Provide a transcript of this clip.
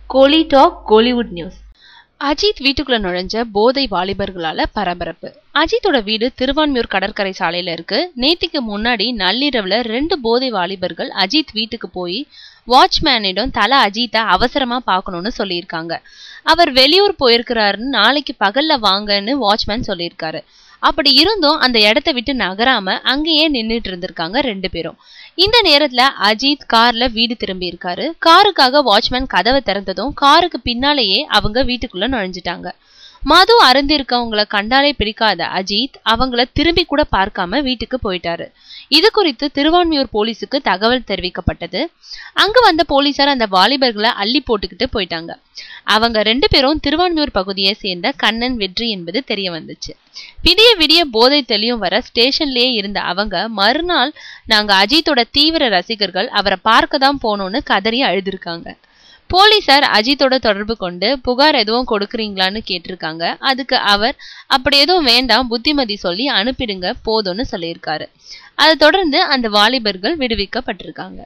கோலி talk Kollywood news. Ajith வீட்டுக்குள்ள நுழைஞ்ச போதை வாலிபர்களால பரபரப்பு. அஜித்தோட வீடு திருவான்மியூர் கடற்கரை சாலையில இருக்கு. நேத்திக்கு முன்னாடி நள்ளிரவுல 2 போதை வாலிபர்கள் அஜித் வீட்டுக்கு போய் வாட்ச்மேனிடம் தல அஜித்தை அவசரமா பார்க்கணும்னு சொல்லியிருக்காங்க. அவர் வெளியூர் போயிருக்கிறாருன்னு நாளைக்கு பகல்ல வாங்கன்னு வாட்ச்மேன் சொல்லியிருக்காரு. அப்படி இருந்தும் அந்த இடத்த விட்டு நகராம அங்கேயே நின்றுட்டு இருந்திருக்காங்க 2 பேரும். இந்த நேரத்துல அஜித் கார்ல வீடு திரும்பி இருக்காரு. காருக்காக வாட்ச்மேன் கதவை திறந்ததும் காருக்கு பின்னாலேயே அவங்க வீட்டுக்குள்ள நுழைஞ்சிட்டாங்க. மது அருந்திருக்கவங்களை கண்டாலே பிடிக்காத அஜித் அவங்கள திரும்பி கூட பார்க்காம வீட்டுக்கு போயிட்டாரு. இது குறித்து திருவான்மியூர் போலீஸுக்கு தகவல் தெரிவிக்கப்பட்டது. அங்கு வந்த போலீசார் அந்த வாலிபர்களை அள்ளி போட்டுக்கிட்டு போயிட்டாங்க. அவங்க 2 பேரும் திருவான்மியூர் பகுதியை சேர்ந்த கண்ணன், வெற்றி என்பது தெரிய வந்துச்சு. விடிய விடிய போதை தெளியும் வர ஸ்டேஷன்லயே இருந்த அவங்க மறுநாள், நாங்க அஜித்தோட தீவிர ரசிகர்கள், அவரை பார்க்க தான் போனோம்னு கதறி அழுதுருக்காங்க. போலீசார் அஜித்தோட தொடர்பு கொண்டு புகார் எதுவும் கொடுக்குறீங்களான்னு கேட்டிருக்காங்க. அதுக்கு அவர் அப்படி எதுவும் வேண்டாம், புத்திமதி சொல்லி அனுப்பிடுங்க போதும்னு சொல்லியிருக்காரு. அதை தொடர்ந்து அந்த வாலிபர்கள் விடுவிக்கப்பட்டிருக்காங்க.